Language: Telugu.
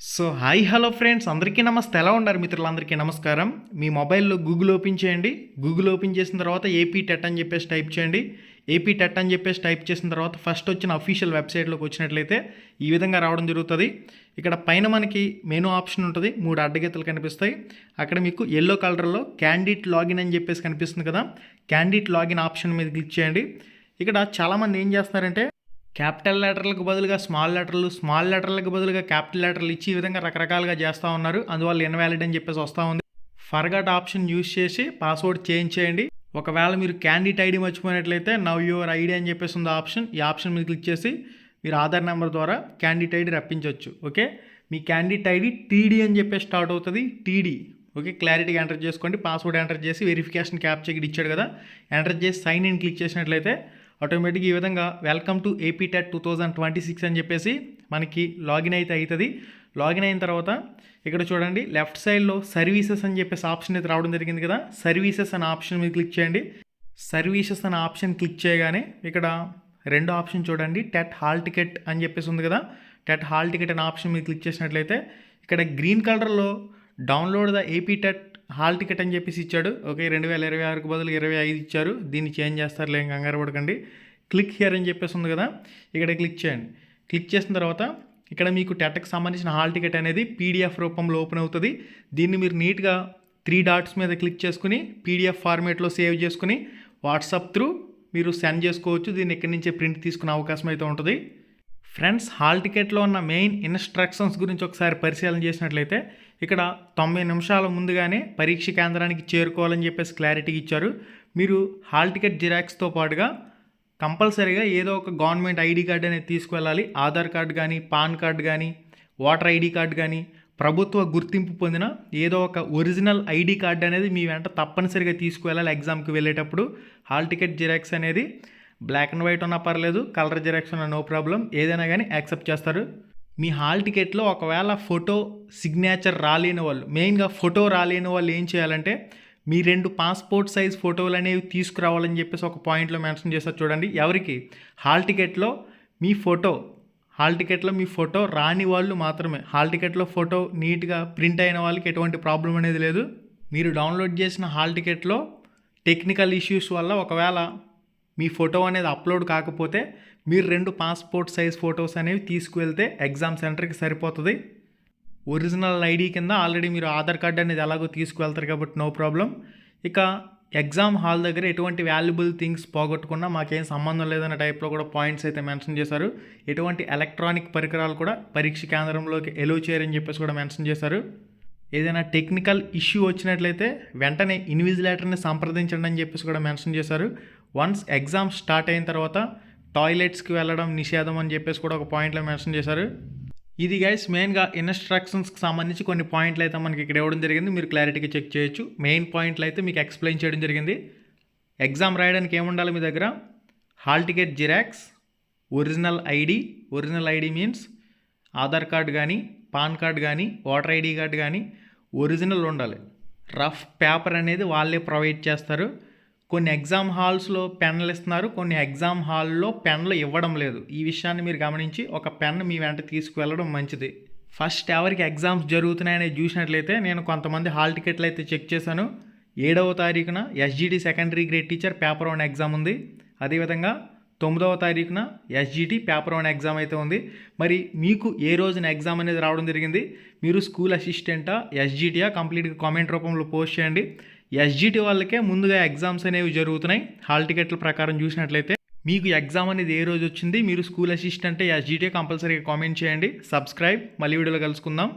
సో హాయ్ హలో ఫ్రెండ్స్, అందరికీ నమస్తే. ఎలా ఉన్నారు మిత్రులందరికీ నమస్కారం. మీ మొబైల్లో గూగుల్ ఓపెన్ చేయండి. గూగుల్ ఓపెన్ చేసిన తర్వాత ఏపీ టెట్ అని చెప్పేసి టైప్ చేయండి. ఏపీ టెట్ అని చెప్పేసి టైప్ చేసిన తర్వాత ఫస్ట్ వచ్చిన అఫీషియల్ వెబ్సైట్లోకి వచ్చినట్లయితే ఈ విధంగా రావడం జరుగుతుంది. ఇక్కడ పైన మనకి మెనూ ఆప్షన్ ఉంటుంది, 3 అడ్డగీతలు కనిపిస్తాయి. అక్కడ మీకు ఎల్లో కలర్లో క్యాండిడేట్ లాగిన్ అని చెప్పేసి కనిపిస్తుంది కదా, క్యాండిడేట్ లాగిన్ ఆప్షన్ మీద క్లిక్ చేయండి. ఇక్కడ చాలామంది ఏం చేస్తున్నారంటే క్యాపిటల్ లెటర్లకు బదులుగా స్మాల్ లెటర్లకు బదులుగా క్యాపిటల్ లెటర్లు ఇచ్చి ఈ విధంగా రకరకాలుగా చేస్తూ ఉన్నారు. అందువల్ల ఇన్వాలిడ్ అని చెప్పేసి వస్తూ ఉంది. ఫర్గాట్ ఆప్షన్ యూజ్ చేసి పాస్వర్డ్ చేంజ్ చేయండి. ఒకవేళ మీరు క్యాండిడేట్ ఐడి మర్చిపోయినట్లయితే నవ్ యువర్ ఐడి అని చెప్పేసి ఉంది ఆప్షన్. ఈ ఆప్షన్ మీద క్లిక్ చేసి మీరు ఆధార్ నెంబర్ ద్వారా క్యాండిడేట్ ఐడి రప్పించవచ్చు. ఓకే, మీ క్యాండిడేట్ ఐడి టీడీ అని చెప్పేసి స్టార్ట్ అవుతుంది. టీడీ ఓకే, క్లారిటీగా ఎంటర్ చేసుకోండి. పాస్వర్డ్ ఎంటర్ చేసి వెరిఫికేషన్ క్యాప్చర్ ఇచ్చాడు కదా, ఎంటర్ చేసి సైన్ ఇన్ క్లిక్ చేసినట్లయితే ఆటోమేటిక్గా ఈ విధంగా వెల్కమ్ టు ఏపీ టెట్ 2026 అని చెప్పేసి మనకి లాగిన్ అయితే అవుతుంది. లాగిన్ అయిన తర్వాత ఇక్కడ చూడండి లెఫ్ట్ సైడ్లో సర్వీసెస్ అని చెప్పేసి ఆప్షన్ అయితే రావడం జరిగింది కదా, సర్వీసెస్ అనే ఆప్షన్ మీద క్లిక్ చేయండి. సర్వీసెస్ అనే ఆప్షన్ క్లిక్ చేయగానే ఇక్కడ రెండో ఆప్షన్ చూడండి, టెట్ హాల్ టికెట్ అని చెప్పేసి ఉంది కదా, టెట్ హాల్ టికెట్ అనే ఆప్షన్ మీద క్లిక్ చేసినట్లయితే ఇక్కడ గ్రీన్ కలర్లో download the AP TET hall ticket అని చెప్పేసి ఇచ్చాడు. ఓకే, 2026కు బదులు 25 ఇచ్చారు. దీన్ని చేంజ్ చేస్తారు, లేక కంగారు పడకండి. క్లిక్ హియర్ అని చెప్పేసి ఉంది కదా, ఇక్కడ క్లిక్ చేయండి. క్లిక్ చేసిన తర్వాత ఇక్కడ మీకు టెట్కి సంబంధించిన హాల్ టికెట్ అనేది పీడిఎఫ్ రూపంలో ఓపెన్ అవుతుంది. దీన్ని మీరు నీట్గా 3 డాట్స్ మీద క్లిక్ చేసుకుని పీడిఎఫ్ ఫార్మేట్లో సేవ్ చేసుకుని వాట్సాప్ త్రూ మీరు సెండ్ చేసుకోవచ్చు. దీన్ని ఇక్కడి నుంచే ప్రింట్ తీసుకునే అవకాశం అయితే ఉంటుంది. ఫ్రెండ్స్, హాల్ టికెట్లో ఉన్న మెయిన్ ఇన్స్ట్రక్షన్స్ గురించి ఒకసారి పరిశీలన చేసినట్లయితే ఇక్కడ 90 నిమిషాల ముందుగానే పరీక్ష కేంద్రానికి చేరుకోవాలని చెప్పేసి క్లారిటీ ఇచ్చారు. మీరు హాల్ టికెట్ జిరాక్స్తో పాటుగా కంపల్సరీగా ఏదో ఒక గవర్నమెంట్ ఐడి కార్డు అనేది తీసుకువెళ్ళాలి. ఆధార్ కార్డు కానీ, పాన్ కార్డు కానీ, ఓటర్ ఐడి కార్డు కానీ, ప్రభుత్వ గుర్తింపు పొందిన ఏదో ఒక ఒరిజినల్ ఐడి కార్డు అనేది మీ వెంట తప్పనిసరిగా తీసుకువెళ్ళాలి ఎగ్జామ్కి వెళ్ళేటప్పుడు. హాల్ టికెట్ జిరాక్స్ అనేది బ్లాక్ అండ్ వైట్ ఉన్నా పర్లేదు, కలర్ జిరాక్స్ ఉన్నా నో ప్రాబ్లం, ఏదైనా కానీ యాక్సెప్ట్ చేస్తారు. మీ హాల్ టికెట్లో ఒకవేళ ఫోటో సిగ్నేచర్ రాలేని వాళ్ళు, మెయిన్గా ఫోటో రాలేని వాళ్ళు ఏం చేయాలంటే మీ 2 పాస్పోర్ట్ సైజ్ ఫోటోలు అనేవి తీసుకురావాలని చెప్పేసి ఒక పాయింట్లో మెన్షన్ చేస్తారు చూడండి. ఎవరికి? హాల్ టికెట్లో మీ ఫోటో రాని వాళ్ళు మాత్రమే. హాల్ టికెట్లో ఫోటో నీట్గా ప్రింట్ అయిన వాళ్ళకి ఎటువంటి ప్రాబ్లం అనేది లేదు. మీరు డౌన్లోడ్ చేసిన హాల్ టికెట్లో టెక్నికల్ ఇష్యూస్ వల్ల ఒకవేళ మీ ఫోటో అనేది అప్లోడ్ కాకపోతే మీరు 2 పాస్పోర్ట్ సైజ్ ఫొటోస్ అనేవి తీసుకువెళ్తే ఎగ్జామ్ సెంటర్కి సరిపోతుంది. ఒరిజినల్ ఐడి కింద ఆల్రెడీ మీరు ఆధార్ కార్డు అనేది ఎలాగో తీసుకువెళ్తారు కాబట్టి నో ప్రాబ్లం. ఇక ఎగ్జామ్ హాల్ దగ్గర ఎటువంటి వాల్యుబుల్ థింగ్స్ పోగొట్టుకున్నా మాకేం సంబంధం లేదన్న టైప్లో కూడా పాయింట్స్ అయితే మెన్షన్ చేశారు. ఎటువంటి ఎలక్ట్రానిక్ పరికరాలు కూడా పరీక్ష కేంద్రంలోకి ఎలో చేయరని చెప్పేసి కూడా మెన్షన్ చేశారు. ఏదైనా టెక్నికల్ ఇష్యూ వచ్చినట్లయితే వెంటనే ఇన్విజిలేటర్ని సంప్రదించండి అని చెప్పేసి కూడా మెన్షన్ చేశారు. వన్స్ ఎగ్జామ్ స్టార్ట్ అయిన తర్వాత టాయిలెట్స్కి వెళ్ళడం నిషేధం అని చెప్పేసి కూడా ఒక పాయింట్లో మెన్షన్ చేశారు. ఇది గైస్ మెయిన్గా ఇన్స్ట్రక్షన్స్కి సంబంధించి కొన్ని పాయింట్లు అయితే మనకి ఇక్కడ ఇవ్వడం జరిగింది. మీరు క్లారిటీగా చెక్ చేయొచ్చు. మెయిన్ పాయింట్లు అయితే మీకు ఎక్స్ప్లెయిన్ చేయడం జరిగింది. ఎగ్జామ్ రాయడానికి ఏముండాలి మీ దగ్గర? Hall ticket xerox, original ID means Aadhaar card కానీ, పాన్ కార్డు కానీ, ఓటర్ ఐడి కార్డు కానీ ఒరిజినల్ ఉండాలి. రఫ్ పేపర్ అనేది వాళ్ళే ప్రొవైడ్ చేస్తారు. కొన్ని ఎగ్జామ్ హాల్స్లో పెన్నులు ఇస్తున్నారు, కొన్ని ఎగ్జామ్ హాల్లో పెన్నులు ఇవ్వడం లేదు. ఈ విషయాన్ని మీరు గమనించి ఒక పెన్ మీ వెంట తీసుకువెళ్ళడం మంచిది. ఫస్ట్ ఎవరికి ఎగ్జామ్స్ జరుగుతున్నాయని చూసినట్లయితే నేను కొంతమంది హాల్ టికెట్లు అయితే చెక్ చేశాను. 7వ తారీఖున SGT secondary grade teacher paper 1 exam ఉంది. అదేవిధంగా 9వ తారీఖున ఎస్జిటి పేపర్ 1 ఎగ్జామ్ అయితే ఉంది. మరి మీకు ఏ రోజున ఎగ్జామ్ అనేది రావడం జరిగింది? మీరు స్కూల్ అసిస్టెంటా, ఎస్జిటియా? కంప్లీట్గా కామెంట్ రూపంలో పోస్ట్ చేయండి. ఎస్జిటి వాళ్ళకే ముందుగా ఎగ్జామ్స్ అనేవి జరుగుతున్నాయి. హాల్ టికెట్ల ప్రకారం చూసినట్లయితే మీకు ఎగ్జామ్ అనేది ఏ రోజు వచ్చింది, మీరు స్కూల్ అసిస్టెంట్ ఎస్జిటి కంపల్సరీగా కామెంట్ చేయండి. సబ్స్క్రైబ్. మళ్ళీ వీడియోలో కలుసుకుందాం.